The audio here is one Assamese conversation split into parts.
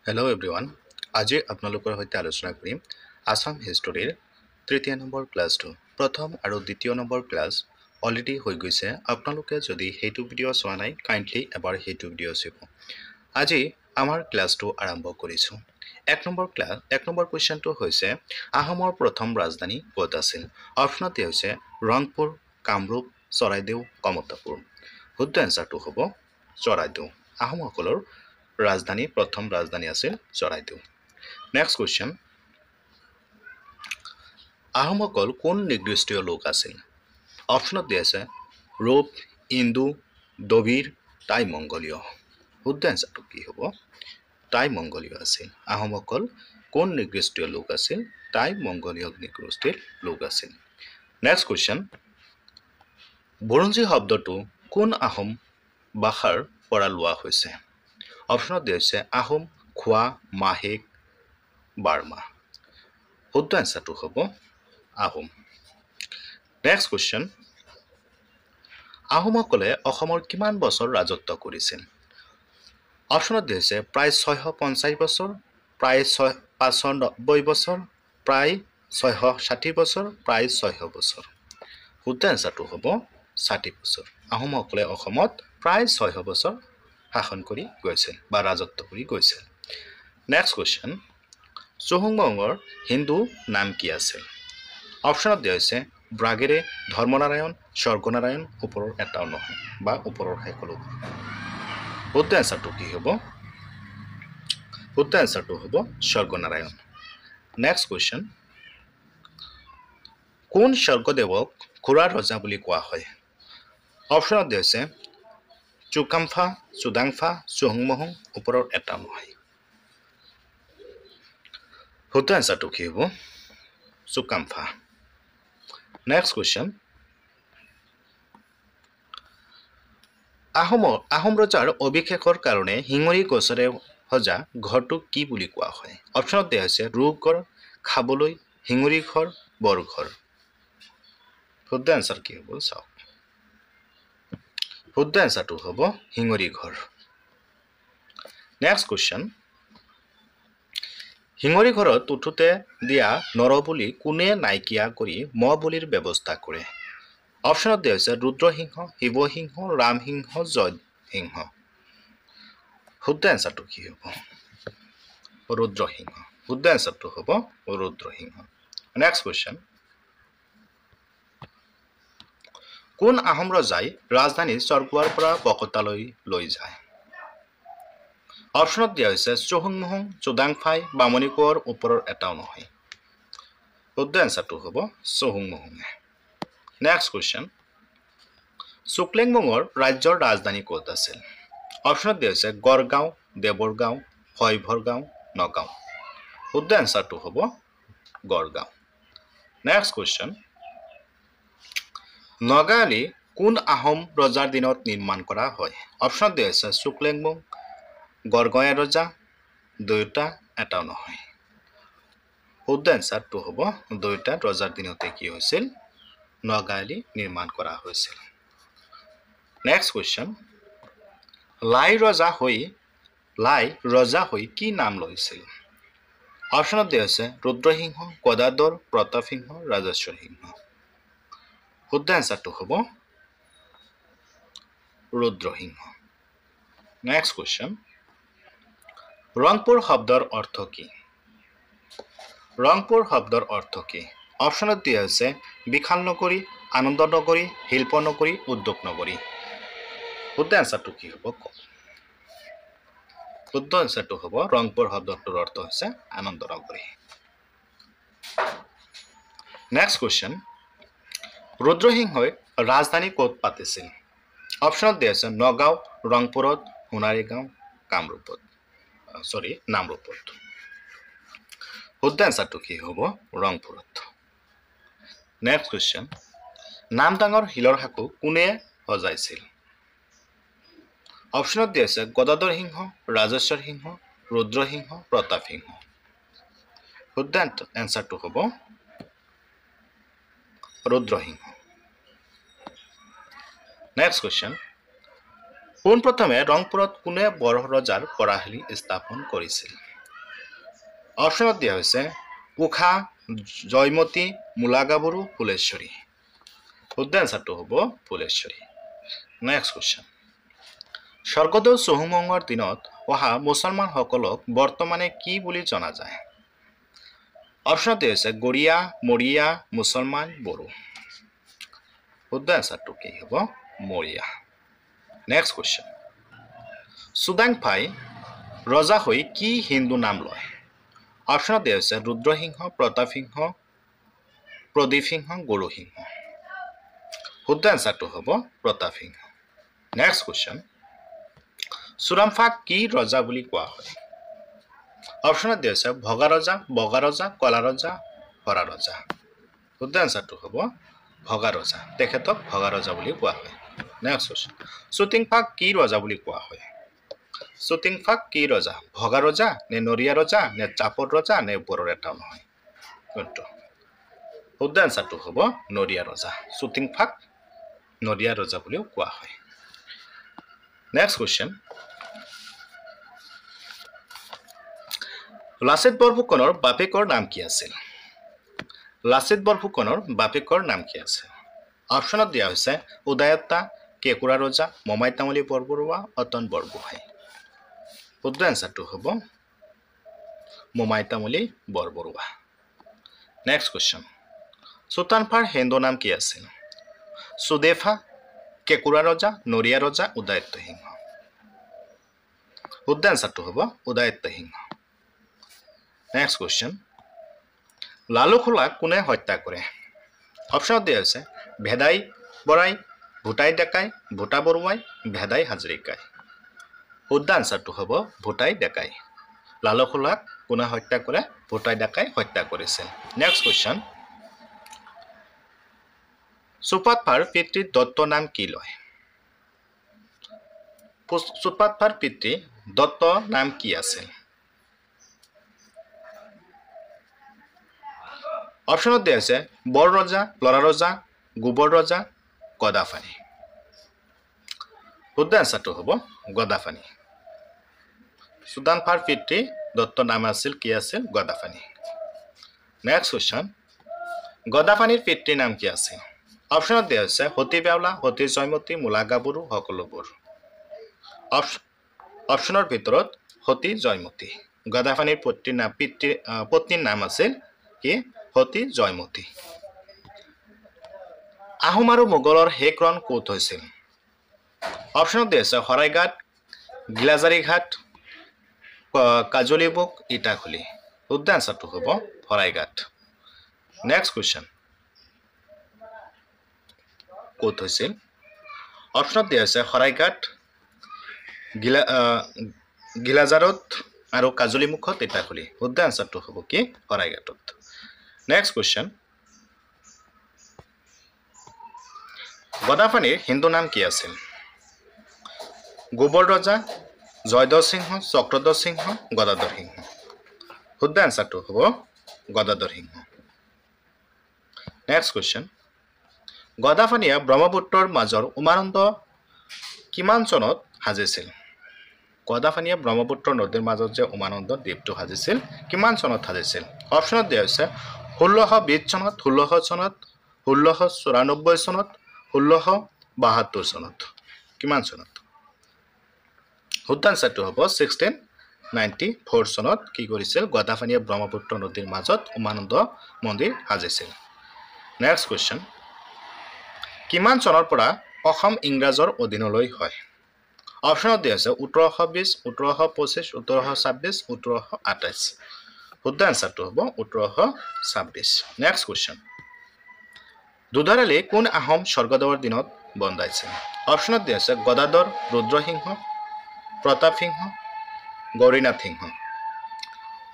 Hello everyone. আজি আপোনালোকৰ সৈতে আলোচনা কৰিম আসাম হিষ্টৰীৰ তৃতীয় নম্বৰ ক্লাছটো। প্ৰথম আৰু দ্বিতীয় নম্বৰ ক্লাছ অলৰেডি হৈ গৈছে। আপোনালোকে যদি সেইটো ভিডিঅ' চোৱা নাই কাইণ্ডলি এবাৰ সেইটো ভিডিঅ' চাব। আজি আমাৰ ক্লাছটো আৰম্ভ কৰিছোঁ। এক নম্বৰ কুৱেশ্যনটো হৈছে আহোমৰ প্ৰথম ৰাজধানী ক'ত আছিল? অপশ্যনতে হৈছে ৰংপুৰ, কামৰূপ, চৰাইদেউ, কমতাপুৰ। শুদ্ধ এনচাৰটো হ'ব চৰাইদেউ। আহোমসকলৰ প্ৰথম ৰাজধানী আছিল চৰাইদেউ। নেক্সট কুৱেশ্যন, আহোমসকল কোন নৃগোষ্ঠীয় লোক আছিল? অপশ্যনত দিয়া আছে ৰূপ, ইন্দু, দ্ৰবিড়, টাই মংগোলীয়। শুদ্ধ এনচাৰটো কি হ'ব? টাই মংগোলীয় আছিল। আহোমসকল কোন নৃগোষ্ঠীয় লোক আছিল? টাই মংগোলীয় নৃগোষ্ঠীৰ লোক আছিল। নেক্সট কুৱেশ্যন, বুৰঞ্জী শব্দটো কোন আহোম ভাষাৰ পৰা লোৱা হৈছে? অপশ্যনত দিয়া হৈছে আহোম, খোৱা, মাহেক, বাৰ্মা। শুদ্ধ এনচাৰটো হ'ব আহোম। নেক্সট কুৱেশ্যন, আহোমসকলে অসমৰ কিমান বছৰ ৰাজত্ব কৰিছিল? অপশ্যনত দিয়া হৈছে প্ৰায় 650 বছৰ, প্ৰায় 590 বছৰ, প্ৰায় 660 বছৰ, প্ৰায় 600 বছৰ। শুদ্ধ এনচাৰটো হ'ব 60 বছৰ। আহোমসকলে অসমত প্ৰায় 600 বছৰ শাসন কৰি গৈছিল বা ৰাজত্ব কৰি গৈছিল। নেক্সট কুৱেশ্যন, চৌহুংমুঙৰ হিন্দু নাম কি আছিল? অপশ্যনত দিয়া হৈছে ব্ৰাগেৰে, ধৰ্মনাৰায়ণ, স্বৰ্গনাৰায়ণ, ওপৰৰ এটাও নহয় বা ওপৰৰ শেষলো। শুদ্ধ এনচাৰটো কি হ'ব? শুদ্ধ এনচাৰটো হ'ব স্বৰ্গনাৰায়ণ। নেক্সট কুৱেশ্যন, কোন স্বৰ্গদেৱক ঘোঁৰাৰ ৰজা বুলি কোৱা হয়? অপশ্যনত দিয়া হৈছে চুকাম্ফা, চুডাংফা, চৌহুংমুং, ওপৰৰ এটা নহয়। শুদ্ধ এনচাৰটো কি হ'ব? চুকাম্ফা। নেক্সট কুৱেশ্যন, আহোম ৰজাৰ অভিষেকৰ কাৰণে শিঙৰি গছেৰে সজা ঘৰটোক কি বুলি কোৱা হয়? অপশ্যনত দিয়া হৈছে ৰূপঘৰ, খাবলৈ, শিঙৰি ঘৰ, বৰঘৰ। শুদ্ধ এনচাৰ কি হ'ব চাওক। শুদ্ধ এনচাৰটো হ'ব শিঙৰি ঘৰ। নেক্সট কুৱেশ্যন, শিঙৰি ঘৰত উঠোতে দিয়া নৰবলি কোনে নাইকিয়া কৰি ম বলিৰ ব্যৱস্থা কৰে? অপশ্যনত দিয়া হৈছে ৰুদ্ৰসিংহ, শিৱসিংহ, ৰামসিংহ, জয়সিংহ। শুদ্ধ এনচাৰটো কি হ'ব? ৰুদ্ৰসিংহ। শুদ্ধ এনচাৰটো হ'ব ৰুদ্ৰসিংহ। নেক্সট কুৱেশ্যন, কোন আহোম ৰজাই ৰাজধানী চৰগুৱাৰ পৰা বকতালৈ লৈ যায়? অপশ্যনত দিয়া হৈছে চৌহুংমুং, চুডাংফাই, বামুণী কোঁৱৰ, ওপৰৰ এটাও নহয়। শুদ্ধ এনচাৰটো হ'ব চৌহুংমুং। নেক্সট কুৱেশ্যন, চুকলেংমুঙৰ ৰাজ্যৰ ৰাজধানী ক'ত আছিল? অপশ্যনত দিয়া হৈছে গড়গাঁও, দেৱৰগাঁও, শৈভৰগাঁও, নগাঁও। শুদ্ধ এনচাৰটো হ'ব গড়গাঁও। নেক্সট কুৱেশ্যন, নগাঁৱলী কোন আহোম ৰজাৰ দিনত নিৰ্মাণ কৰা হয়? অপশ্যনত দিয়া হৈছে চুকলেংমুং, গড়গঞা ৰজা, দুয়োটা এটাও নহয়। শুদ্ধ এনচাৰটো হ'ব দুয়োটা ৰজাৰ দিনতে কি হৈছিল? নগাঁৱলী নিৰ্মাণ কৰা হৈছিল। নেক্সট কুৱেশ্যন, লাই ৰজা হৈ কি নাম লৈছিল? অপশ্যনত দিয়া হৈছে ৰুদ্ৰসিংহ, গদাধৰ, প্ৰতাপ সিংহ, ৰাজেশ্বৰ সিংহ। শুদ্ধ এনচাৰটো হ'ব ৰুদ্ৰসিংহ। নেক্সট কুৱেশ্যন, ৰংপুৰ শব্দৰ অৰ্থ কি? ৰংপুৰ শব্দৰ অৰ্থ কি? অপশ্যনত দিয়া হৈছে বিশাল নগৰী, আনন্দ নগৰী, শিল্প নগৰী, উদ্যোগ নগৰী। শুদ্ধ এনচাৰটো কি হ'ব? শুদ্ধ এনচাৰটো হ'ব ৰংপুৰ শব্দটোৰ অৰ্থ হৈছে আনন্দ নগৰী। নেক্সট কুৱেশ্যন, ৰুদ্ৰসিংহই ৰাজধানী ক'ত পাতিছিল? অপশ্যনত দিয়া আছে নগাঁও, ৰংপুৰত, সোণাৰীগাঁও, নামৰূপত। শুদ্ধ এনচাৰটো কি হ'ব? ৰংপুৰত। নেক্সট কুৱেশ্যন, নামদাঙৰ শিলৰ সাঁকো কোনে সজাইছিল? অপশ্যনত দিয়া আছে গদাধৰ সিংহ, ৰাজেশ্বৰ সিংহ, ৰুদ্ৰসিংহ, প্ৰতাপ সিংহ। শুদ্ধ এনচাৰটো হ'ব ৰুদ্ৰসিংহ। নেক্সট কুৱেশ্যন, পোনপ্ৰথমে ৰংপুৰত কোনে বৰৰজাৰ পঢ়াশালী স্থাপন কৰিছিল? অপশ্যনত দিয়া হৈছে উষা, জয়মতী, মূলাগাভৰু, ফুলেশ্বৰী। শুদ্ধ এনচাৰটো হ'ব ফুলেশ্বৰী। Next question. স্বৰ্গদেউ চহুমঙ্গৰ দিনত অহা মুছলমানসকলক বৰ্তমানে কি বুলি জনা যায়? অপশ্যনত দিয়া হৈছে গৰীয়া, মৰিয়া, মুছলমান, বড়ো। শুদ্ধ এনচাৰটো কি হ'ব? মৰিয়া। Next question. চুডাংফাই ৰজা হৈ কি হিন্দু নাম লয়? অপশ্যনত দিয়া হৈছে ৰুদ্ৰসিংহ, প্ৰতাপ সিংহ, প্ৰদীপ সিংহ, গৰু সিংহ। শুদ্ধ এনচাৰটো হ'ব প্ৰতাপ সিংহ। Next question. চুডাংফাক কি ৰজা বুলি কোৱা হয়? অপশ্যনত দিয়া হৈছে ভগা ৰজা, বগা ৰজা, কলা ৰজা, হৰা ৰজা। শুদ্ধ এনচাৰটো হ'ব ভগা ৰজা। তেখেতক ভগা ৰজা বুলি কোৱা হয়। Next question. চুটিংফাক কি ৰজা বুলি কোৱা হয়? চুটিংফাক কি ৰজা? ভগা ৰজা নে নৰিয়া ৰজা নে চাপৰ ৰজা নে বড়োৰ এটাও নহয়? কোনটো? শুদ্ধ এনচাৰটো হ'ব নৰিয়া ৰজা। চুটিংফাক নৰিয়া ৰজা বুলিও কোৱা হয়। Next question. লাচিত বৰফুকনৰ বাপেকৰ নাম কি আছিল? লাচিত বৰফুকনৰ বাপেকৰ নাম কি আছিল? অপশ্যনত দিয়া হৈছে উদয়াত্তা, কেঁকুৰা ৰজা, মমাই তামুলী বৰবৰুৱা, অতন বৰগোহাঁই। শুদ্ধ এনচাৰটো হ'ব মমাই তামুলী বৰবৰুৱা। Next question. চুটানফাৰ হিন্দু নাম কি আছিল? সুদেফা, কেঁকুৰা ৰজা, নৰিয়া ৰজা, উদয়াত্ত সিংহ। শুদ্ধ এনচাৰটো হ'ব উদয়াত্ত সিংহ। Next question. লালুখোলাক কোনে হত্যা কৰে? অপশ্যনত দিয়া হৈছে ভেদাই বৰাই, ভূটাই ডেকাই, ভূটা বৰুৱাই, ভেদাই হাজৰিকাই। শুদ্ধ এনচাৰটো হ'ব ভূটাই ডেকাই। লালুখোলাক কোনে হত্যা কৰে? ভূটাই ডেকাই হত্যা কৰিছিল। Next question. চুপাতফাৰ পিতৃ দত্ত নাম কি লয়? চুপাতফাৰ পিতৃ দত্ত নাম কি আছিল? অপশ্যনত দিয়া হৈছে বৰ ৰজা, লৰা ৰজা, গোবৰ ৰজা, গদাপাণি। শুদ্ধ এনচাৰটো হ'ব গদাপাণি। চুটানফাৰ পিতৃ দত্ত নাম আছিল কি আছিল? গদাপাণি। Next question. গদাপাণিৰ পিতৃৰ নাম কি আছিল? অপশ্যনত দিয়া হৈছে সতী বেউলা, সতী জয়মতী, মূলাগাভৰু, সকলোবোৰ। অপশ্যনৰ ভিতৰত সতী জয়মতী। গদাপাণিৰ পত্নীৰ নাম আছিল কি? সতী জয়মতী। আহোম আৰু মোগলৰ শেষ ৰণ ক'ত হৈছিল? অপশ্যনত দিয়া হৈছে শৰাইঘাট, গিলাজাৰী ঘাট, কাজলীবুক, ইটাখুলি। শুদ্ধ এনচাৰটো হ'ব শৰাইঘাট। Next question. ক'ত হৈছিল? অপশ্যনত দিয়া হৈছে শৰাইঘাট, গিলাজাৰত আৰু কাজলীমুখত, ইটাখুলি। শুদ্ধ এনচাৰটো হ'ব কি? শৰাইঘাটত। Next question. গদাপাণিৰ হিন্দু নাম কি আছিল? গোবৰ ৰজা, জয়ধ্বজ সিংহ, চক্ৰধ্বজ সিংহ, গদাধৰ সিংহ। শুদ্ধ এনচাৰটো হ'ব গদাধৰ সিংহ। Next question. গদাপাণিয়ে ব্ৰহ্মপুত্ৰৰ মাজৰ উমানন্দ কিমান চনত সাজিছিল? গদাপাণিয়ে ব্ৰহ্মপুত্ৰ নদীৰ মাজত যে উমানন্দ দ্বীপটো সাজিছিল কিমান চনত সাজিছিল? অপশ্যনত দিয়া হৈছে 1620 চনত, 1600 চনত, 1694 চনত, 1672 চনত। কিমান চনত? শুদ্ধ এনচাৰটো হ'ব 1694 চনত কি কৰিছিল? গদাপাণিয়ে ব্ৰহ্মপুত্ৰ নদীৰ মাজত উমানন্দ মন্দিৰ সাজিছিল। Next question. কিমান চনৰ পৰা অসম ইংৰাজৰ অধীনলৈ হয়? অপশ্যনত দিয়া আছে 1820, 1825, 1826, 1828। শুদ্ধ এনচাৰটো হ'ব 1826। Next question. দুধাৰ আলি কোন আহোম স্বৰ্গদেৱৰ দিনত বন্ধাইছিল? অপশ্যনত দিয়া আছে গদাধৰ, ৰুদ্ৰসিংহ, প্ৰতাপ সিংহ, গৌৰীনাথ সিংহ।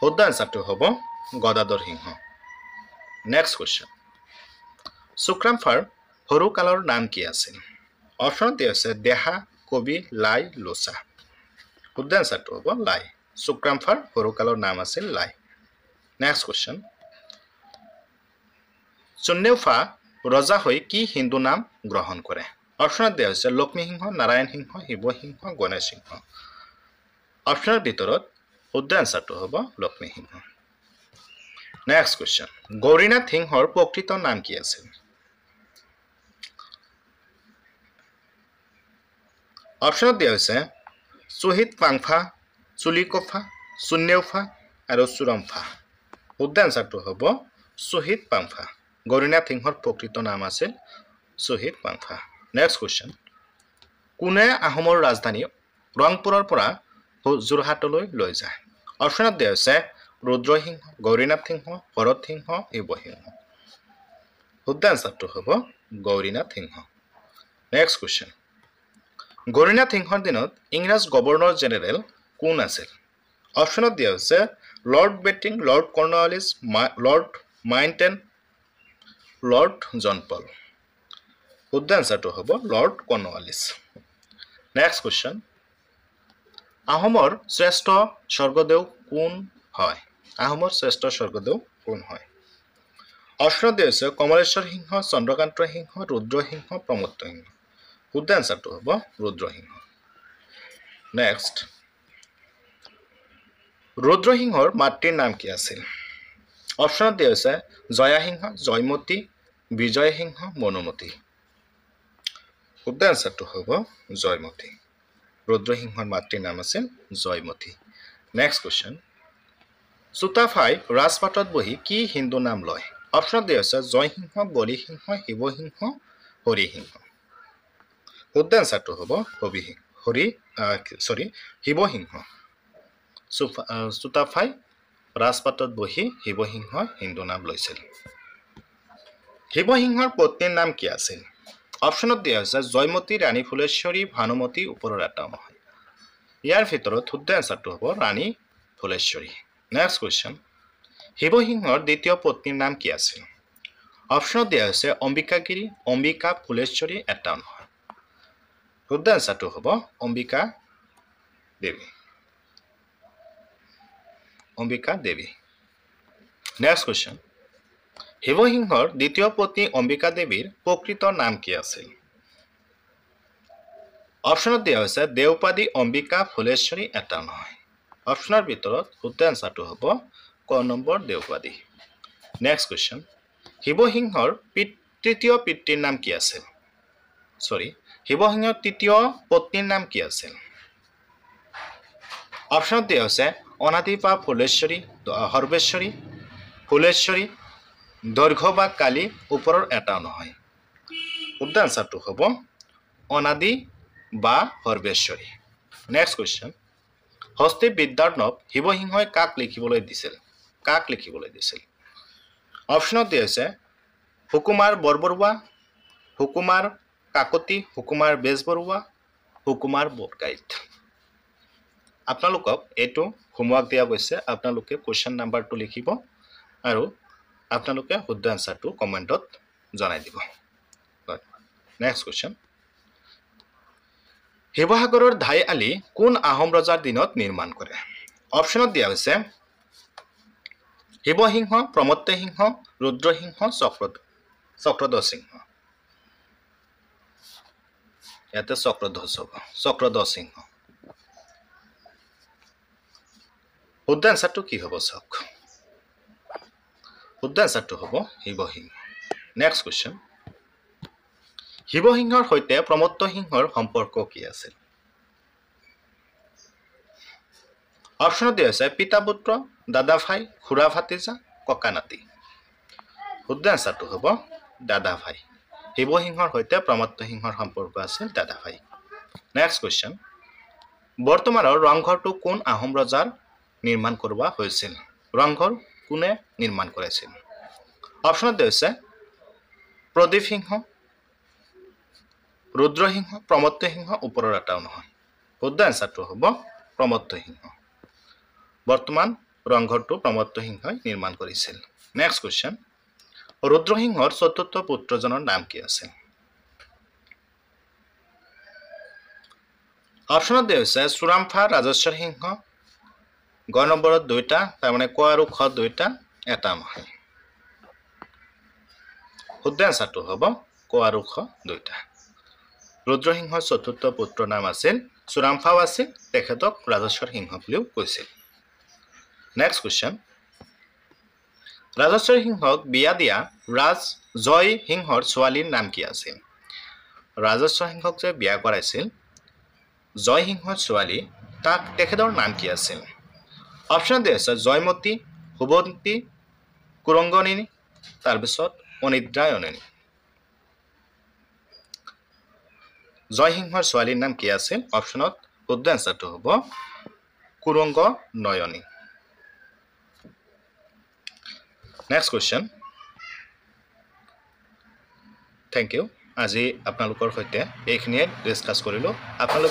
শুদ্ধ এনচাৰটো হ'ব গদাধৰ সিংহ। Next question. চুক্ৰামফাৰ সৰু কালৰ নাম কি আছিল? অপশ্যনত দিয়া আছে দেহা, কবি, লাই, লোচা। শুদ্ধ এনচাৰটো হ'ব লাই। চুক্ৰামফাৰ সৰু কালৰ নাম আছিল লাই। Next question. চুন্নেওফা ৰজা হৈ কি হিন্দু নাম গ্ৰহণ কৰে? অপশ্যনত দিয়া হৈছে লক্ষ্মী সিংহ, নাৰায়ণ সিংহ, শিৱ সিংহ, গণেশ সিংহ। অপশ্যনৰ ভিতৰত শুদ্ধ এনচাৰটো হ'ব লক্ষ্মী সিংহ। নেক্সট কুৱেশ্যন গৌৰীনাথ সিংহৰ প্ৰকৃত নাম কি আছিল অপশ্যনত দিয়া হৈছে শ্বহীদ পাংফা চুলিকফা চুন্নেউফা আৰু চুৰমফা শুদ্ধ আনসাৰটো হ'ব শ্বহীদ পাংফা গৌৰীনাথ সিংহৰ প্ৰকৃত নাম আছিল শ্বহীদ পাংফা নেক্সট কুৱেশ্যন কোনে আহোমৰ ৰাজধানী ৰংপুৰৰ পৰা যোৰহাটলৈ লৈ যায় অপশ্যনত দিয়া হৈছে ৰুদ্ৰসিংহ গৌৰীনাথ সিংহ ভৰত সিংহ শিৱসিংহ শুদ্ধ আনসাৰটো হ'ব গৌৰীনাথ সিংহ নেক্সট কুৱেশ্যন গৌৰীনাথ সিংহৰ দিনত ইংৰাজ গভৰ্ণৰ জেনেৰেল কোন আছিল অপশ্যনত দিয়া হৈছে Lord Bentinck Lord Cornwallis Lord Mountbatten Lord John Paul শুদ্ধ আনসাৰটো হ'ব লৰ্ড কৰ্ণৱালিছ নেক্সট কুৱেশ্যন আহোমৰ শ্ৰেষ্ঠ স্বৰ্গদেউ কোন হয় আহোমৰ শ্ৰেষ্ঠ স্বৰ্গদেউ কোন হয় অপশ্যনত দিয়া হৈছে কমলেশ্বৰ সিংহ চন্দ্ৰকান্ত সিংহ ৰুদ্ৰসিংহ প্ৰমত্ত সিংহ শুদ্ধ আনসাৰটো হ'ব ৰুদ্ৰসিংহ নেক্সট ৰুদ্ৰসিংহৰ মাতৃৰ নাম কি আছিল অপশ্যনত দিয়া হৈছে জয়া সিংহ জয়মতী বিজয় সিংহ মনুমতী শুদ্ধ আনসাৰটো হ'ব জয়মতী ৰুদ্ৰসিংহৰ মাতৃৰ নাম আছিল জয়মতী নেক্সট কুৱেশ্যন চুতাফাই ৰাজপাটত বহি কি হিন্দু নাম লয় অপশ্যনত দিয়া হৈছে জয়সিংহ বলিসিংহ শিৱসিংহ হৰিসিংহ শুদ্ধ আনসাৰটো হ'ব শিৱসিংহ চুতাফাই ৰাজপাটত বহি শিৱসিংহ হিন্দু নাম লৈছিল শিৱসিংহৰ পত্নীৰ নাম কি আছিল অপশ্যনত দিয়া হৈছে জয়মতী ৰাণী ফুলেশ্বৰী ভানুমতী ওপৰৰ এটা নহয় ইয়াৰ ভিতৰত শুদ্ধ আনসাৰটো হ'ব ৰাণী ফুলেশ্বৰী নেক্সট কুৱেশ্যন শিৱসিংহৰ দ্বিতীয় পত্নীৰ নাম কি আছিল অপশ্যনত দিয়া হৈছে অম্বিকাগিৰি অম্বিকা ফুলেশ্বৰী এটা নহয় শুদ্ধ আনসাৰটো হ'ব অম্বিকা দেৱী নেক্সট কুৱেশ্যন শিৱসিংহৰ দ্বিতীয় পত্নী অম্বিকা দেৱীৰ প্ৰকৃত নাম কি আছিল অপশ্যনত দিয়া হৈছে দেওপাদী অম্বিকা ফুলেশ্বৰী এটা নহয় অপশ্যনৰ ভিতৰত শুদ্ধ আনসাৰটো হ'ব ক নম্বৰ দেওপাদী নেক্সট কুৱেশ্যন শিৱসিংহৰ তৃতীয় পিতৃৰ নাম কি আছিল শিৱসিংহৰ তৃতীয় পত্নীৰ নাম কি আছিল অপশ্যনত দিয়া হৈছে অনাদিপা ফুলেশ্বৰী সৰ্বেশ্বৰী ফুলেশ্বৰী দৈৰ্ঘ্য বা কালী ওপৰৰ এটা নহয় শুদ্ধ আনসাৰটো হ'ব অনাদি বা সৰ্বেশ্বৰী নেক্সট কুৱেশ্যন হস্তি বিদ্যাৰ্ণৱ শিৱসিংহই কাক লিখিবলৈ দিছিল অপশ্যনত দিয়া হৈছে সুকুমাৰ বৰবৰুৱা সুকুমাৰ কাকতি সুকুমাৰ বেজবৰুৱা সুকুমাৰ বৰগাইত আপোনালোকক এইটো হোমৱৰ্ক দিয়া গৈছে আপোনালোকে কুৱেশ্যন নাম্বাৰটো লিখিব আৰু আপোনালোকে শুদ্ধ আনসাৰটো কমেণ্টত জনাই দিব নেক্সট কুৱেশ্যন শিৱসাগৰৰ ধাই আলি কোন আহোম ৰজাৰ দিনত নিৰ্মাণ কৰে অপশ্যনত দিয়া হৈছে শিৱসিংহ প্ৰমত্ত সিংহ ৰুদ্ৰসিংহ চক্ৰধ্বজ সিংহ ইয়াতে চক্ৰধ্বজ সিংহ শুদ্ধ আনসাৰটো কি হ'ব চাওক শুদ্ধ আনসাৰটো হ'ব শিৱসিংহ নেক্সট কুৱেশ্যন শিৱসিংহৰ সৈতে প্ৰমত্ত সিংহৰ সম্পৰ্ক কি আছিল অপশ্যনত দিয়া হৈছে পিতা পুত্ৰ দাদা ভাই খুৰা ভাতিজা ককা নাতি শুদ্ধ আনসাৰটো হ'ব দাদা ভাই শিৱসিংহৰ সৈতে প্ৰমত্ত সিংহৰ সম্পৰ্ক আছিল দাদা ভাই নেক্সট কুৱেশ্যন বৰ্তমানৰ ৰংঘৰটো কোন আহোম ৰজাৰ নিৰ্মাণ কৰোৱা হৈছিল ৰংঘৰ কোনে নিৰ্মাণ কৰিছিল অপশ্যনত দিয়া হৈছে প্ৰদীপ সিংহ ৰুদ্ৰসিংহ প্ৰমত্ত সিংহ ওপৰৰ এটাও নহয় শুদ্ধ আনসাৰটো হ'ব প্ৰমত্ত সিংহ বৰ্তমান ৰংঘৰটো প্ৰমত্ত সিংহই নিৰ্মাণ কৰিছিল নেক্সট কুৱেশ্যন ৰুদ্ৰসিংহৰ চতুৰ্থ পুত্ৰজনৰ নাম কি আছিল অপশ্যনত দিয়া হৈছে চুৰামফা ৰাজেশ্বৰ সিংহ গ নম্বৰত দুইটা তাৰমানে ক আৰু খ দুইটা এটা নহয় শুদ্ধ আনসাৰটো হ'ব ক আৰু খ দুইটা ৰুদ্ৰসিংহৰ চতুৰ্থ পুত্ৰৰ নাম আছিল চুৰামফাও আছিল তেখেতক ৰাজেশ্বৰ সিংহ বুলিও কৈছিল নেক্সট কুৱেশ্যন ৰাজেশ্বৰ সিংহক বিয়া দিয়া ৰাজ জয় সিংহৰ ছোৱালীৰ নাম কি আছিল? ৰাজেশ্বৰ সিংহক যে বিয়া কৰাইছিল জয় সিংহৰ ছোৱালী তেখেতৰ নাম কি আছিল? অপশ্যন দি আছে জয়মতী, শুভন্তী, কুৰংগনী, তাৰপিছত অনিদ্ৰায়নী। জয় সিংহৰ ছোৱালীৰ নাম কি আছিল? অপশ্যনত শুদ্ধ এনচাৰটো হ'ব কুৰংগনয়নী। Next question. Thank you. আজি আপোনালোকৰ সৈতে এইখিনিয়ে ডিছকাছ কৰিলোঁ। আপোনালোক